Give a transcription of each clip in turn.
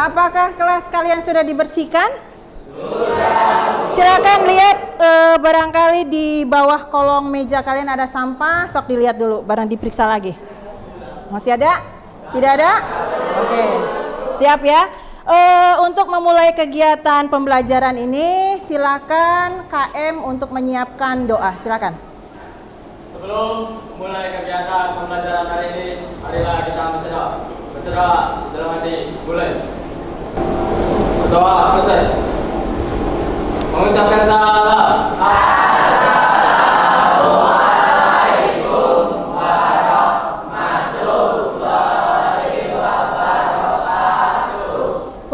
Apakah kelas kalian sudah dibersihkan? Sudah. Silakan lihat barangkali di bawah kolong meja kalian ada sampah, sok dilihat dulu, barang diperiksa lagi. Masih ada? Tidak ada? Oke. Siap ya? Untuk memulai kegiatan pembelajaran ini, silakan KM untuk menyiapkan doa. Silakan. Sebelum memulai kegiatan pembelajaran hari ini, marilah kita berdoa dalam hati. Mulai. Berdoa selesai. Mengucapkan salam.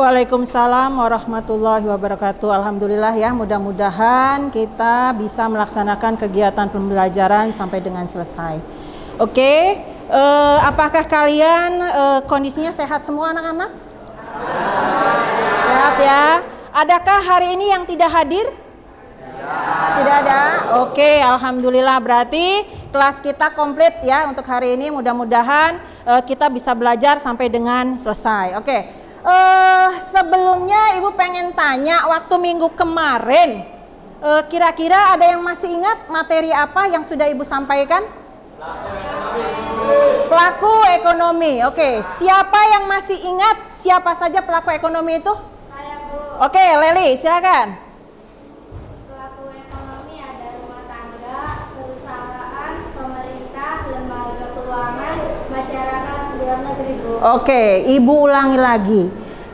Waalaikumsalam warahmatullahi wabarakatuh. Alhamdulillah ya, mudah-mudahan kita bisa melaksanakan kegiatan pembelajaran sampai dengan selesai. Oke, apakah kalian kondisinya sehat semua anak-anak? Sehat ya. Adakah hari ini yang tidak hadir? Tidak ada. Oke, alhamdulillah, berarti kelas kita komplit ya untuk hari ini. Mudah-mudahan kita bisa belajar sampai dengan selesai. Oke. Sebelumnya Ibu pengen tanya, waktu minggu kemarin kira-kira ada yang masih ingat materi apa yang sudah Ibu sampaikan? Pelaku ekonomi. Oke, siapa yang masih ingat siapa saja pelaku ekonomi itu? Saya, Bu. Oke, Leli, silakan. Pelaku ekonomi ada rumah tangga, perusahaan, pemerintah, lembaga keuangan, masyarakat luar negeri, Bu. Oke, Ibu ulangi lagi.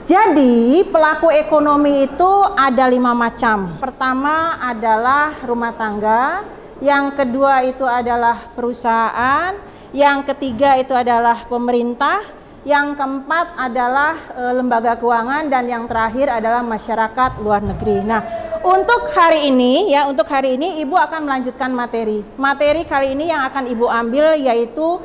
Jadi pelaku ekonomi itu ada 5 macam. Pertama adalah rumah tangga, yang kedua itu adalah perusahaan, yang ketiga itu adalah pemerintah, yang keempat adalah lembaga keuangan, dan yang terakhir adalah masyarakat luar negeri. Nah, untuk hari ini ya, untuk hari ini Ibu akan melanjutkan materi. Materi kali ini yang akan Ibu ambil yaitu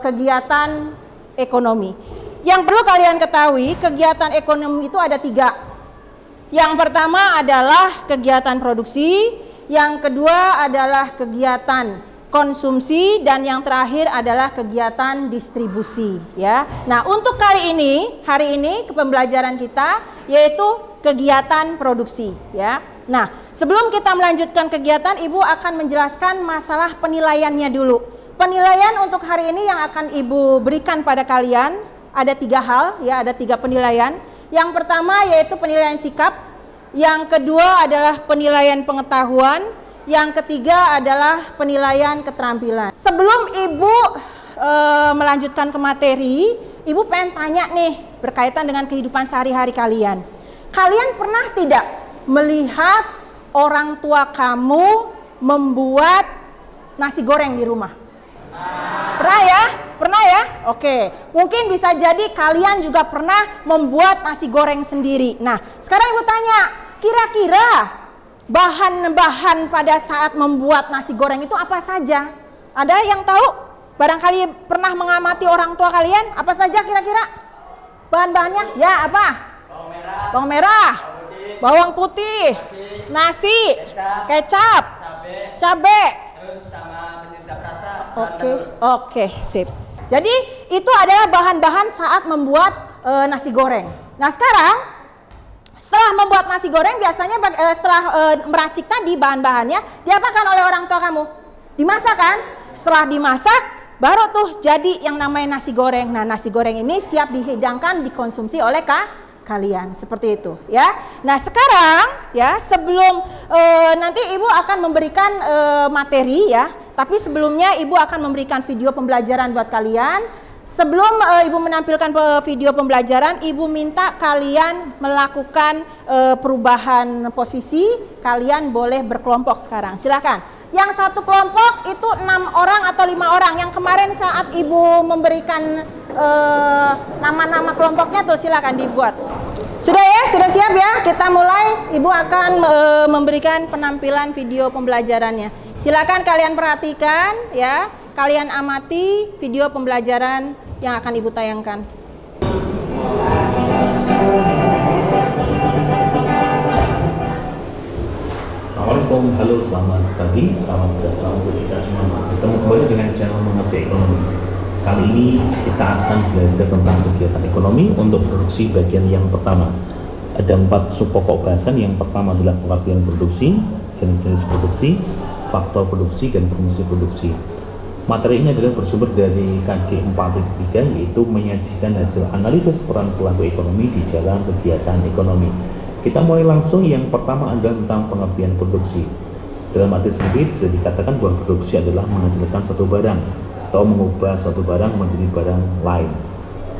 kegiatan ekonomi. Yang perlu kalian ketahui, kegiatan ekonomi itu ada 3. Yang pertama adalah kegiatan produksi, yang kedua adalah kegiatan konsumsi, dan yang terakhir adalah kegiatan distribusi ya. Nah, untuk hari ini pembelajaran kita yaitu kegiatan produksi ya. Nah, sebelum kita melanjutkan kegiatan, Ibu akan menjelaskan masalah penilaiannya dulu. Penilaian untuk hari ini yang akan Ibu berikan pada kalian ada 3 hal ya, ada 3 penilaian. Yang pertama yaitu penilaian sikap, yang kedua adalah penilaian pengetahuan, yang ketiga adalah penilaian keterampilan. Sebelum Ibu melanjutkan ke materi, Ibu pengen tanya nih berkaitan dengan kehidupan sehari-hari kalian. Kalian pernah tidak melihat orang tua kamu membuat nasi goreng di rumah? Pernah ya? Pernah ya? Oke. Mungkin bisa jadi kalian juga pernah membuat nasi goreng sendiri. Nah, sekarang Ibu tanya, kira-kira bahan-bahan pada saat membuat nasi goreng itu apa saja? Ada yang tahu? Barangkali pernah mengamati orang tua kalian? Apa saja kira-kira bahan-bahannya? Ya, apa? Bawang merah, bawang putih, nasi, kecap, cabai. Terus sama penyedap rasa. Oke, sip. Jadi itu adalah bahan-bahan saat membuat nasi goreng. Nah, setelah membuat nasi goreng biasanya setelah meracik tadi bahan-bahannya diapakan oleh orang tua kamu? Dimasak kan? Setelah dimasak baru tuh jadi yang namanya nasi goreng. Nah, nasi goreng ini siap dihidangkan, dikonsumsi oleh kalian, seperti itu ya. Nah, sekarang ya, sebelum nanti Ibu akan memberikan materi ya, tapi sebelumnya Ibu akan memberikan video pembelajaran buat kalian. Sebelum Ibu menampilkan video pembelajaran, Ibu minta kalian melakukan perubahan posisi. Kalian boleh berkelompok sekarang, silakan. Yang satu kelompok itu 6 orang atau 5 orang. Yang kemarin saat Ibu memberikan nama-nama kelompoknya tuh silakan dibuat. Sudah ya? Sudah siap ya? Kita mulai. Ibu akan memberikan penampilan video pembelajarannya. Silakan kalian perhatikan ya. Kalian amati video pembelajaran yang akan Ibu tayangkan. Assalamualaikum, halo, selamat pagi, salam sejahtera untuk kita semua. Bertemu kembali dengan channel Mengerti Ekonomi. Kali ini kita akan belajar tentang kegiatan ekonomi untuk produksi bagian yang pertama. Ada 4 subpokok bahasan. Yang pertama adalah pengertian produksi, jenis-jenis produksi, faktor produksi, dan fungsi produksi. Materi ini adalah bersumber dari KD 4.3, yaitu menyajikan hasil analisis peran pelaku ekonomi di dalam kegiatan ekonomi. Kita mulai langsung. Yang pertama adalah tentang pengertian produksi. Dalam arti sendiri bisa dikatakan bahwa produksi adalah menghasilkan suatu barang atau mengubah suatu barang menjadi barang lain.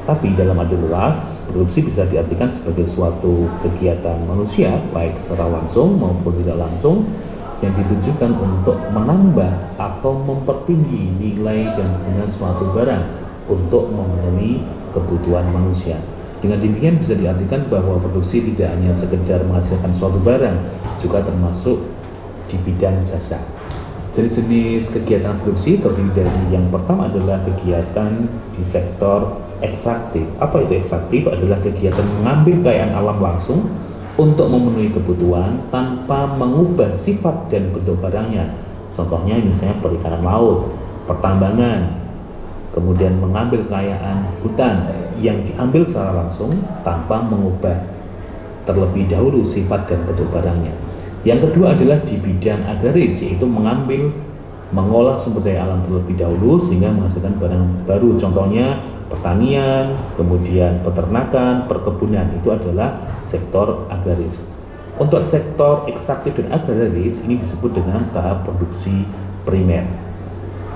Tapi dalam arti luas, produksi bisa diartikan sebagai suatu kegiatan manusia, baik secara langsung maupun tidak langsung, yang ditujukan untuk menambah atau mempertinggi nilai dan guna suatu barang untuk memenuhi kebutuhan manusia. Dengan demikian bisa diartikan bahwa produksi tidak hanya sekedar menghasilkan suatu barang, juga termasuk di bidang jasa. Jenis-jenis kegiatan produksi terdiri dari yang pertama adalah kegiatan di sektor ekstraktif. Apa itu ekstraktif? Adalah kegiatan mengambil kekayaan alam langsung untuk memenuhi kebutuhan tanpa mengubah sifat dan bentuk barangnya. Contohnya misalnya perikanan laut, pertambangan, kemudian mengambil kekayaan hutan yang diambil secara langsung tanpa mengubah terlebih dahulu sifat dan bentuk barangnya. Yang kedua adalah di bidang agraris, yaitu mengolah sumber daya alam terlebih dahulu sehingga menghasilkan barang baru. Contohnya pertanian, kemudian peternakan, perkebunan, itu adalah sektor agraris. Untuk sektor ekstraktif dan agraris ini disebut dengan tahap produksi primer.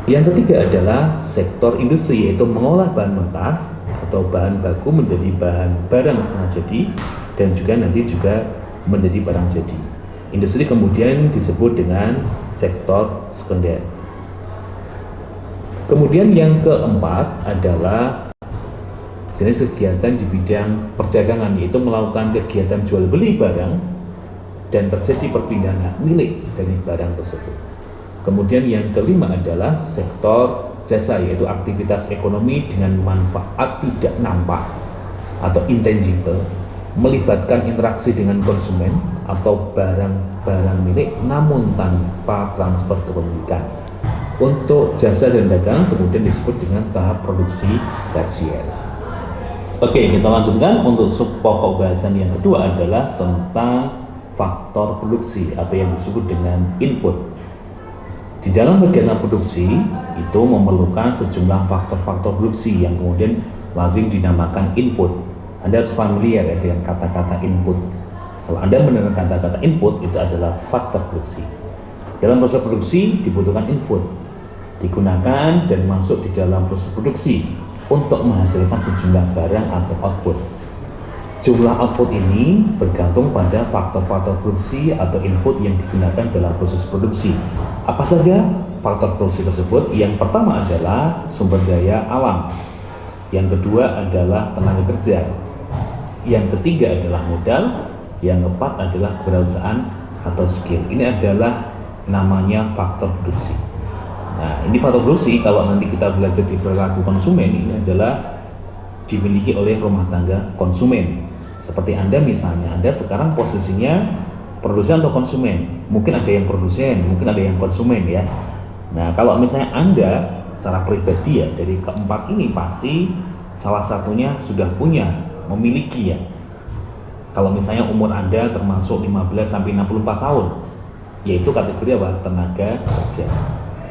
Yang ketiga adalah sektor industri, yaitu mengolah bahan mentah atau bahan baku menjadi barang setengah jadi dan juga nanti juga menjadi barang jadi. Industri kemudian disebut dengan sektor sekunder. Kemudian yang keempat adalah jenis kegiatan di bidang perdagangan, yaitu melakukan kegiatan jual beli barang dan terjadi perpindahan hak milik dari barang tersebut. Kemudian yang kelima adalah sektor jasa, yaitu aktivitas ekonomi dengan manfaat tidak nampak atau intangible, melibatkan interaksi dengan konsumen atau barang-barang milik namun tanpa transfer kepemilikan. Untuk jasa dan dagang kemudian disebut dengan tahap produksi tersier. Oke, kita lanjutkan. Untuk subpokok bahasan yang kedua adalah tentang faktor produksi atau yang disebut dengan input. Di dalam kegiatan produksi itu memerlukan sejumlah faktor-faktor produksi yang kemudian lazim dinamakan input. Anda harus familiar dengan kata-kata input. Kalau Anda mendengar kata-kata input, itu adalah faktor produksi. Dalam proses produksi dibutuhkan input, digunakan dan masuk di dalam proses produksi untuk menghasilkan sejumlah barang atau output. Jumlah output ini bergantung pada faktor-faktor produksi atau input yang digunakan dalam proses produksi. Apa saja faktor produksi tersebut? Yang pertama adalah sumber daya alam. Yang kedua adalah tenaga kerja. Yang ketiga adalah modal. Yang keempat adalah kewirausahaan atau skill. Ini adalah namanya faktor produksi. Nah, ini faktor produksi kalau nanti kita belajar di perilaku konsumen, ini adalah dimiliki oleh rumah tangga konsumen. Seperti Anda misalnya, Anda sekarang posisinya produsen atau konsumen. Mungkin ada yang produsen, mungkin ada yang konsumen ya. Nah, kalau misalnya Anda secara pribadi ya, dari keempat ini pasti salah satunya sudah punya, memiliki ya. Kalau misalnya umur Anda termasuk 15-64 tahun, yaitu kategori apa? Tenaga kerja.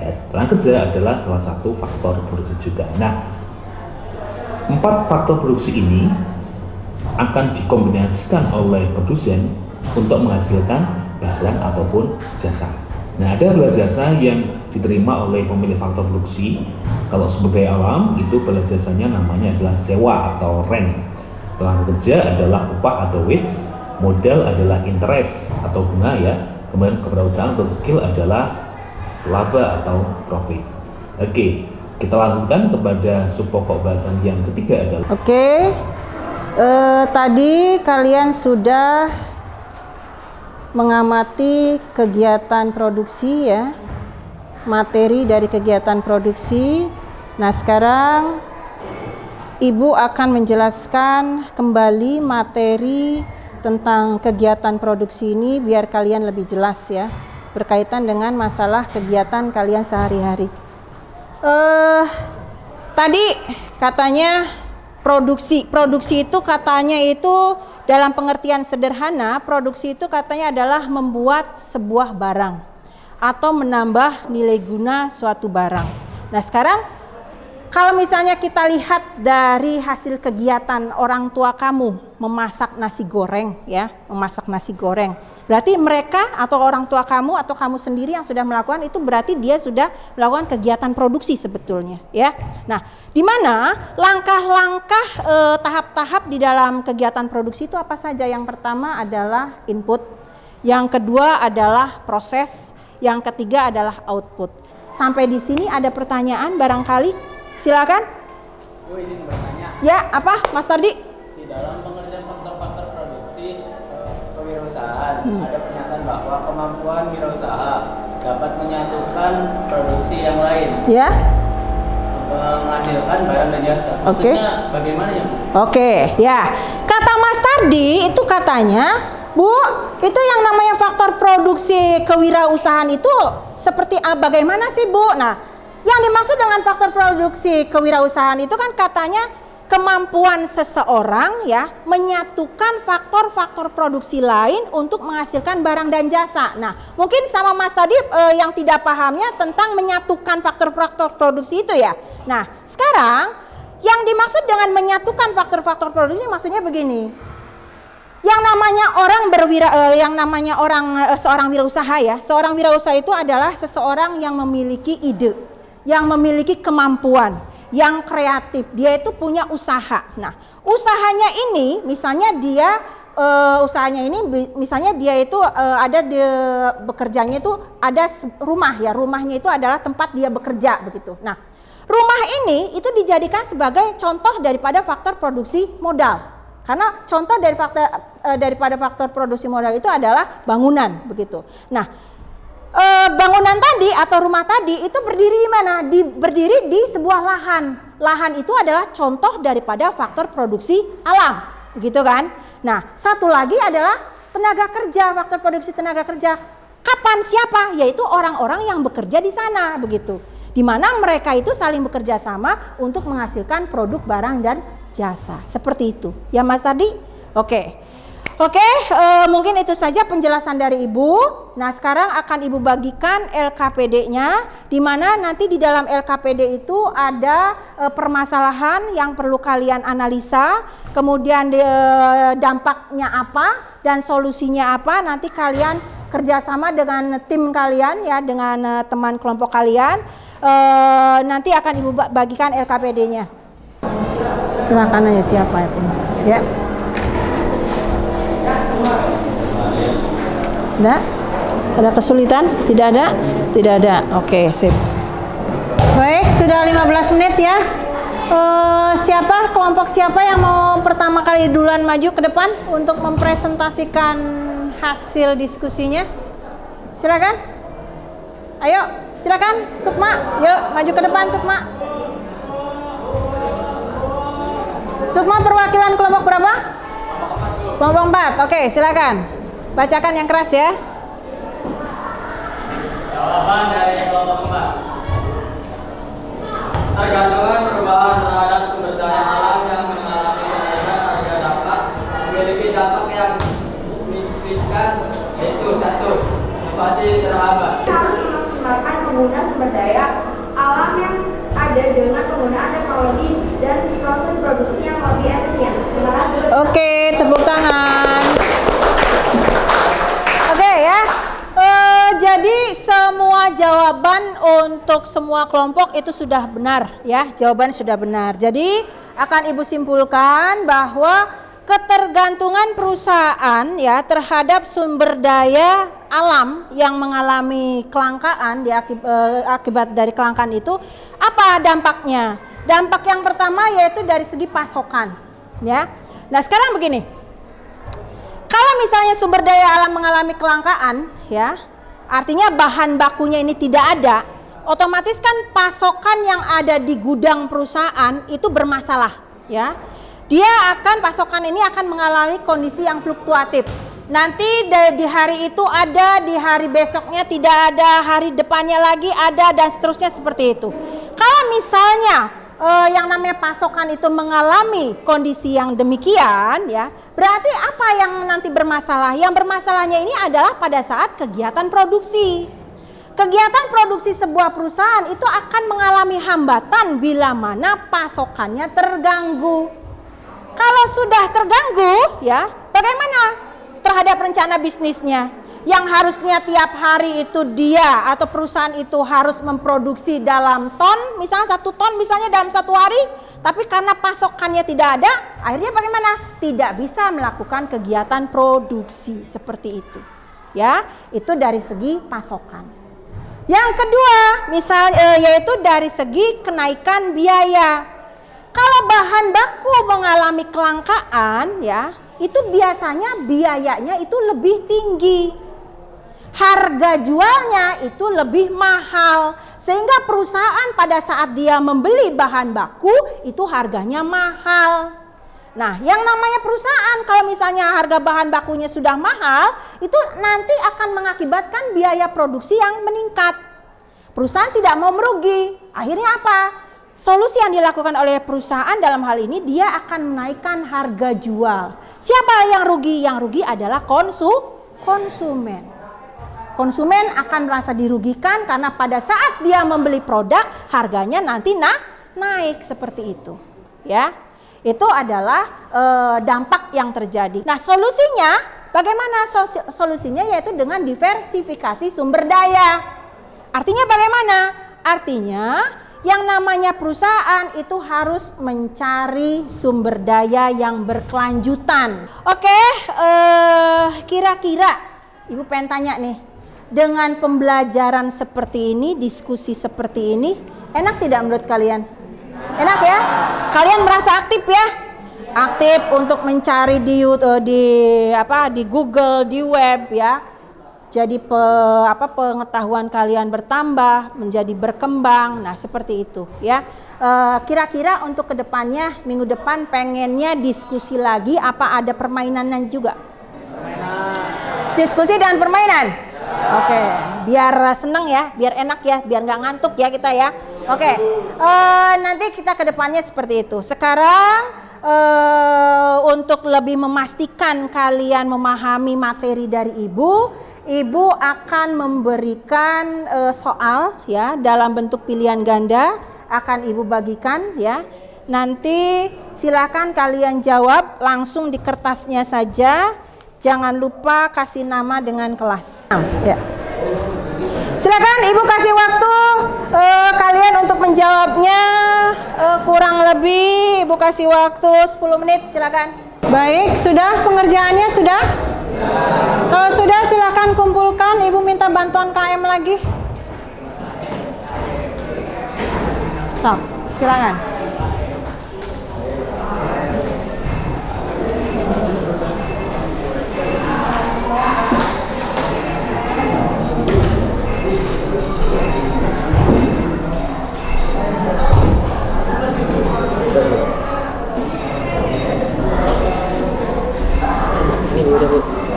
Ya, tenaga kerja adalah salah satu faktor produksi juga. Nah, 4 faktor produksi ini akan dikombinasikan oleh produsen untuk menghasilkan barang ataupun jasa. Nah, ada bala jasa yang diterima oleh pemilik faktor produksi. Kalau sumber daya alam itu bala jasanya namanya adalah sewa atau rent. Tenaga kerja adalah upah atau wage, modal adalah interest atau bunga ya, kemudian kewirausahaan atau skill adalah laba atau profit. Oke, kita lanjutkan kepada subpokok bahasan yang ketiga adalah. Oke, tadi kalian sudah mengamati kegiatan produksi ya, materi dari kegiatan produksi. Nah, sekarang Ibu akan menjelaskan kembali materi tentang kegiatan produksi ini biar kalian lebih jelas ya, berkaitan dengan masalah kegiatan kalian sehari-hari. tadi katanya produksi itu katanya itu dalam pengertian sederhana, produksi itu katanya adalah membuat sebuah barang atau menambah nilai guna suatu barang. Nah sekarang kalau misalnya kita lihat dari hasil kegiatan orang tua kamu memasak nasi goreng ya, memasak nasi goreng. Berarti mereka atau orang tua kamu atau kamu sendiri yang sudah melakukan itu berarti dia sudah melakukan kegiatan produksi sebetulnya ya. Nah, di mana langkah-langkah tahap-tahap di dalam kegiatan produksi itu apa saja? Yang pertama adalah input, yang kedua adalah proses, yang ketiga adalah output. Sampai di sini ada pertanyaan barangkali? Silakan. Bu izin bertanya. Ya, apa Mas Tardi? Di dalam pengertian faktor-faktor produksi kewirausahaan ada pernyataan bahwa kemampuan wirausaha dapat menyatukan produksi yang lain. Ya. Menghasilkan barang dan jasa. Maksudnya bagaimana ya, Bu? Oke, ya. Kata Mas Tardi itu katanya, Bu, itu yang namanya faktor produksi kewirausahaan itu seperti bagaimana sih, Bu? Nah, yang dimaksud dengan faktor produksi kewirausahaan itu kan katanya kemampuan seseorang ya menyatukan faktor-faktor produksi lain untuk menghasilkan barang dan jasa. Nah, mungkin sama Mas tadi yang tidak pahamnya tentang menyatukan faktor-faktor produksi itu ya. Nah, sekarang yang dimaksud dengan menyatukan faktor-faktor produksi maksudnya begini. Yang namanya seorang wirausaha ya. Seorang wirausaha itu adalah seseorang yang memiliki ide, yang memiliki kemampuan, yang kreatif. Dia itu punya usaha. Nah, usahanya ini misalnya dia bekerjanya itu ada rumah ya. Rumahnya itu adalah tempat dia bekerja begitu. Nah, rumah ini itu dijadikan sebagai contoh daripada faktor produksi modal. Karena contoh daripada faktor produksi modal itu adalah bangunan begitu. Nah, bangunan tadi atau rumah tadi itu berdiri di mana? Berdiri di sebuah lahan. Lahan itu adalah contoh daripada faktor produksi alam, begitu kan? Nah, satu lagi adalah tenaga kerja, faktor produksi tenaga kerja. Kapan siapa? Yaitu orang-orang yang bekerja di sana, begitu. Di mana mereka itu saling bekerja sama untuk menghasilkan produk barang dan jasa. Seperti itu. Ya Mas Tardi? Oke, mungkin itu saja penjelasan dari Ibu. Nah, sekarang akan Ibu bagikan LKPD-nya, di mana nanti di dalam LKPD itu ada permasalahan yang perlu kalian analisa, kemudian dampaknya apa dan solusinya apa. Nanti kalian kerjasama dengan tim kalian ya, dengan teman kelompok kalian. Nanti akan Ibu bagikan LKPD-nya. Silakan aja siapa ya, ya. Ada? Ada kesulitan? Tidak ada? Tidak ada. Oke, sip. Baik, sudah 15 menit ya. Siapa, kelompok siapa yang mau pertama kali duluan maju ke depan untuk mempresentasikan hasil diskusinya? Silakan. Ayo, silakan. Sukma, yuk maju ke depan Sukma. Sukma perwakilan kelompok berapa? Kelompok 4. Oke, silakan. Bacakan yang keras ya. Jawaban dari kelompok 4. Tergantungan perubahan terhadap sumber daya alam yang mengalami kenaikan harga dapat memiliki dampak yang signifikan, yaitu 1. Inovasi terhambat. Harus memaksimalkan penggunaan sumber daya alam yang ada dengan penggunaan teknologi dan proses produksi yang lebih efisien. Terima kasih. Oke, tepuk tangan. Oke ya. Jadi semua jawaban untuk semua kelompok itu sudah benar ya. Jawaban sudah benar. Jadi akan Ibu simpulkan bahwa ketergantungan perusahaan ya terhadap sumber daya alam yang mengalami kelangkaan akibat dari kelangkaan itu apa dampaknya? Dampak yang pertama yaitu dari segi pasokan ya. Nah, sekarang begini. Kalau misalnya sumber daya alam mengalami kelangkaan ya, artinya bahan bakunya ini tidak ada, otomatis kan pasokan yang ada di gudang perusahaan itu bermasalah ya. Pasokan ini akan mengalami kondisi yang fluktuatif. Nanti di hari itu ada, di hari besoknya tidak ada, hari depannya lagi ada dan seterusnya seperti itu. Kalau misalnya yang namanya pasokan itu mengalami kondisi yang demikian ya, berarti apa yang nanti bermasalah? Yang bermasalahnya ini adalah pada saat kegiatan produksi. Kegiatan produksi sebuah perusahaan itu akan mengalami hambatan bila mana pasokannya terganggu. Kalau sudah terganggu ya, bagaimana terhadap rencana bisnisnya? Yang harusnya tiap hari itu dia atau perusahaan itu harus memproduksi dalam ton, misalnya 1 ton misalnya dalam 1 hari, tapi karena pasokannya tidak ada, akhirnya bagaimana? Tidak bisa melakukan kegiatan produksi seperti itu. Ya, itu dari segi pasokan. Yang kedua, misalnya yaitu dari segi kenaikan biaya. Kalau bahan baku mengalami kelangkaan ya, itu biasanya biayanya itu lebih tinggi. Harga jualnya itu lebih mahal, sehingga perusahaan pada saat dia membeli bahan baku itu harganya mahal. Nah, yang namanya perusahaan kalau misalnya harga bahan bakunya sudah mahal, itu nanti akan mengakibatkan biaya produksi yang meningkat. Perusahaan tidak mau merugi. Akhirnya apa? Solusi yang dilakukan oleh perusahaan dalam hal ini, dia akan menaikkan harga jual. Siapa yang rugi? Yang rugi adalah konsumen. Konsumen akan merasa dirugikan karena pada saat dia membeli produk harganya nanti naik seperti itu. Ya, itu adalah dampak yang terjadi. Nah, solusinya bagaimana? Solusinya yaitu dengan diversifikasi sumber daya. Artinya bagaimana? Artinya yang namanya perusahaan itu harus mencari sumber daya yang berkelanjutan. Oke, kira-kira Ibu pengen tanya nih, dengan pembelajaran seperti ini, diskusi seperti ini, enak tidak menurut kalian? Enak ya? Kalian merasa aktif ya? Aktif untuk mencari di Google, di web ya. Jadi pengetahuan kalian bertambah, menjadi berkembang. Nah, seperti itu ya. Kira-kira untuk kedepannya, minggu depan pengennya diskusi lagi, apa ada permainannya juga? Diskusi dan permainan. Oke, biar seneng ya, biar enak ya, biar nggak ngantuk ya kita ya. Oke, nanti kita kedepannya seperti itu. Sekarang untuk lebih memastikan kalian memahami materi dari Ibu akan memberikan soal ya dalam bentuk pilihan ganda, akan Ibu bagikan ya. Nanti silakan kalian jawab langsung di kertasnya saja. Jangan lupa kasih nama dengan kelas. Ya. Silakan Ibu kasih waktu kalian untuk menjawabnya, kurang lebih Ibu kasih waktu 10 menit, silakan. Baik, sudah pengerjaannya sudah? Kalau sudah silakan kumpulkan, Ibu minta bantuan KM lagi. Stop, silakan.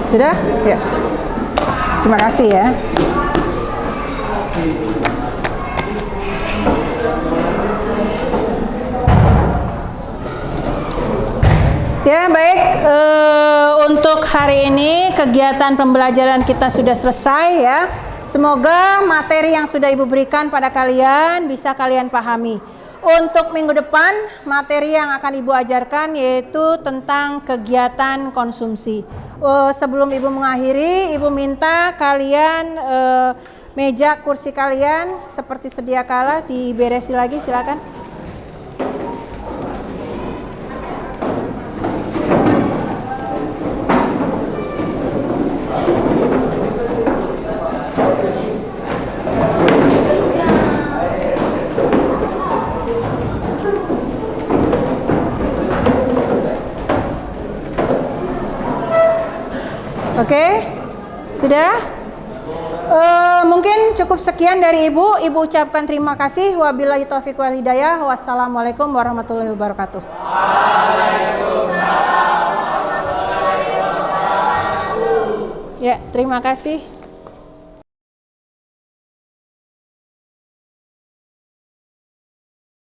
Sudah? Ya. Terima kasih ya. Ya, baik. Untuk hari ini kegiatan pembelajaran kita sudah selesai ya. Semoga materi yang sudah Ibu berikan pada kalian bisa kalian pahami. Untuk minggu depan, materi yang akan Ibu ajarkan yaitu tentang kegiatan konsumsi. Sebelum Ibu mengakhiri, Ibu minta kalian meja kursi kalian seperti sedia kala diberesi lagi, silakan. Oke, sudah? Mungkin cukup sekian dari Ibu. Ibu ucapkan terima kasih. Wabillahi taufiq wal hidayah. Wassalamualaikum warahmatullahi wabarakatuh. Ya, terima kasih.